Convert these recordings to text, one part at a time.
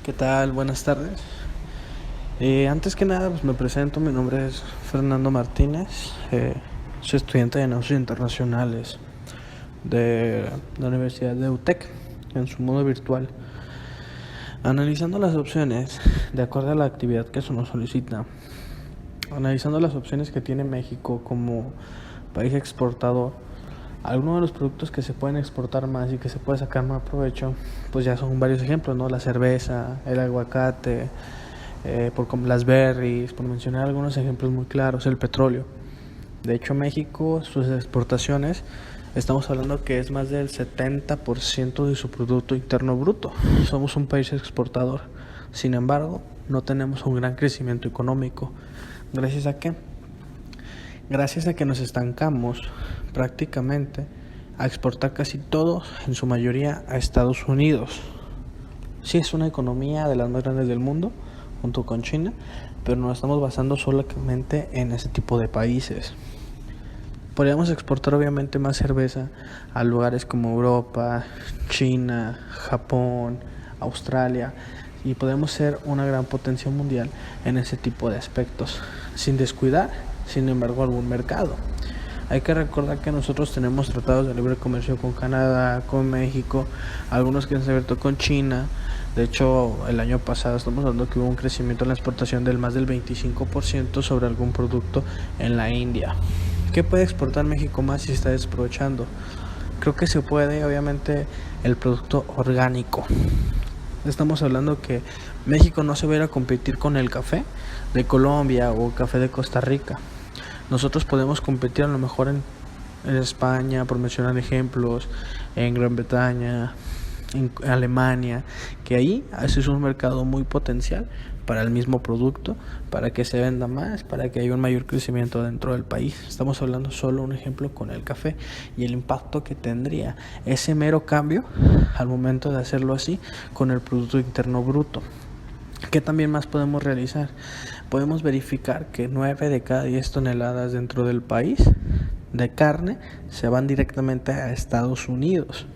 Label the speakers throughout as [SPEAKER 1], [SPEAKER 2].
[SPEAKER 1] ¿Qué tal? Buenas tardes. Antes que nada, pues me presento. Mi nombre es Fernando Martínez. Soy estudiante de negocios internacionales de la Universidad de UTEC en su modo virtual. Analizando las opciones de acuerdo a la actividad que se nos solicita, analizando las opciones que tiene México como país exportador, algunos de los productos que se pueden exportar más y que se puede sacar más provecho, pues ya son varios ejemplos, ¿no? La cerveza, el aguacate, las berries, por mencionar algunos ejemplos muy claros, el petróleo. De hecho, México, sus exportaciones, estamos hablando que es más del 70% de su Producto Interno Bruto. Somos un país exportador. Sin embargo, no tenemos un gran crecimiento económico. ¿Gracias a qué? Gracias a que nos estancamos prácticamente a exportar casi todo, en su mayoría, a Estados Unidos. Sí, es una economía de las más grandes del mundo, junto con China, pero nos estamos basando solamente en ese tipo de países. Podríamos exportar obviamente más cerveza a lugares como Europa, China, Japón, Australia, y podemos ser una gran potencia mundial en ese tipo de aspectos, sin descuidar, sin embargo, algún mercado. Hay que recordar que nosotros tenemos tratados de libre comercio con Canadá, con México, algunos que se han abierto con China. De hecho, el año pasado estamos hablando que hubo un crecimiento en la exportación del más del 25% sobre algún producto en la India. ¿Qué puede exportar México más si está desaprovechando? Creo que se puede, obviamente, el producto orgánico. Estamos hablando que México no se va a ir a competir con el café de Colombia o café de Costa Rica. Nosotros podemos competir a lo mejor en España, por mencionar ejemplos, en Gran Bretaña, en Alemania, que ahí ese es un mercado muy potencial para el mismo producto, para que se venda más, para que haya un mayor crecimiento dentro del país. Estamos hablando solo un ejemplo con el café y el impacto que tendría ese mero cambio al momento de hacerlo así con el Producto Interno Bruto. ¿Qué también más podemos realizar? Podemos verificar que 9 de cada 10 toneladas dentro del país de carne se van directamente a Estados Unidos.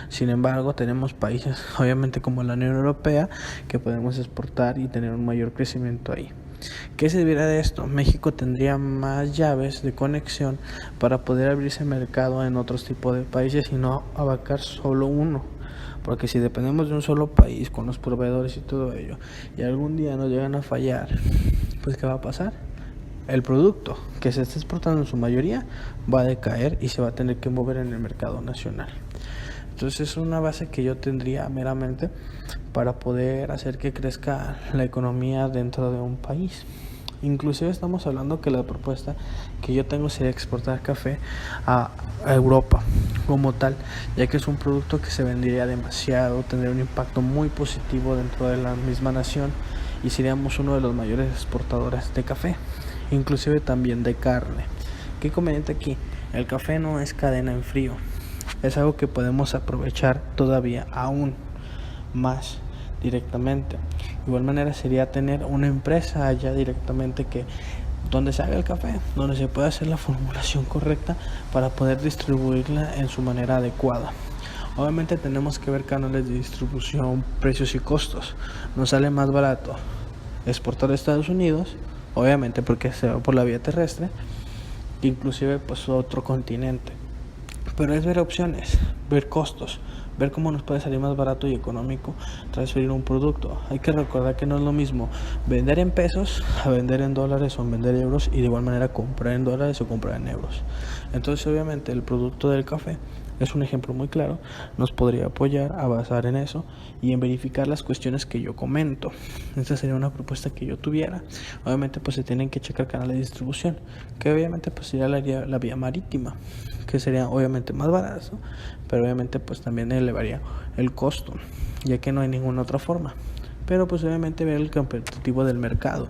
[SPEAKER 1] Sin embargo, tenemos países, obviamente como la Unión Europea, que podemos exportar y tener un mayor crecimiento ahí. ¿Qué se debiera de esto? México tendría más llaves de conexión para poder abrirse mercado en otros tipos de países y no abarcar solo uno. Porque si dependemos de un solo país con los proveedores y todo ello, y algún día nos llegan a fallar, pues ¿qué va a pasar? El producto que se está exportando en su mayoría va a decaer y se va a tener que mover en el mercado nacional. Entonces es una base que yo tendría meramente para poder hacer que crezca la economía dentro de un país. Inclusive estamos hablando que la propuesta que yo tengo sería exportar café a Europa como tal, ya que es un producto que se vendería demasiado, tendría un impacto muy positivo dentro de la misma nación y seríamos uno de los mayores exportadores de café, inclusive también de carne. ¿Qué conveniente aquí? El café no es cadena en frío, es algo que podemos aprovechar todavía aún más directamente. De igual manera sería tener una empresa allá directamente que donde se haga el café, donde se pueda hacer la formulación correcta para poder distribuirla en su manera adecuada. Obviamente tenemos que ver canales de distribución, precios y costos. Nos sale más barato exportar a Estados Unidos, obviamente porque se va por la vía terrestre, que inclusive pues otro continente. Pero es ver opciones, ver costos, ver cómo nos puede salir más barato y económico transferir un producto. Hay que recordar que no es lo mismo vender en pesos a vender en dólares o en vender euros, y de igual manera comprar en dólares o comprar en euros. Entonces obviamente el producto del café es un ejemplo muy claro, nos podría apoyar a basar en eso y en verificar las cuestiones que yo comento. Esta sería una propuesta que yo tuviera. Obviamente pues se tienen que checar canales de distribución, que obviamente pues sería la vía marítima, que sería obviamente más barato, pero obviamente pues también elevaría el costo, ya que no hay ninguna otra forma. Pero pues obviamente ver el competitivo del mercado.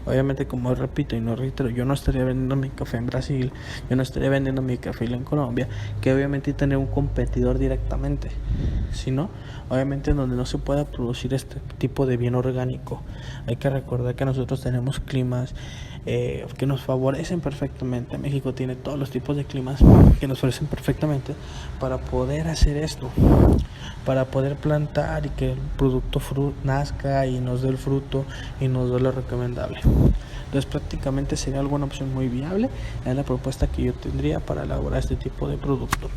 [SPEAKER 1] Obviamente, como repito y no reitero, yo no estaría vendiendo mi café en Brasil, yo no estaría vendiendo mi café en Colombia, que obviamente tener un competidor directamente, sino obviamente donde no se pueda producir este tipo de bien orgánico. Hay que recordar que nosotros tenemos climas que nos favorecen perfectamente. México tiene todos los tipos de climas que nos favorecen perfectamente para poder hacer esto. para poder plantar y que el producto nazca y nos dé el fruto y nos dé lo recomendable. Entonces prácticamente sería alguna opción muy viable en la propuesta que yo tendría para elaborar este tipo de producto.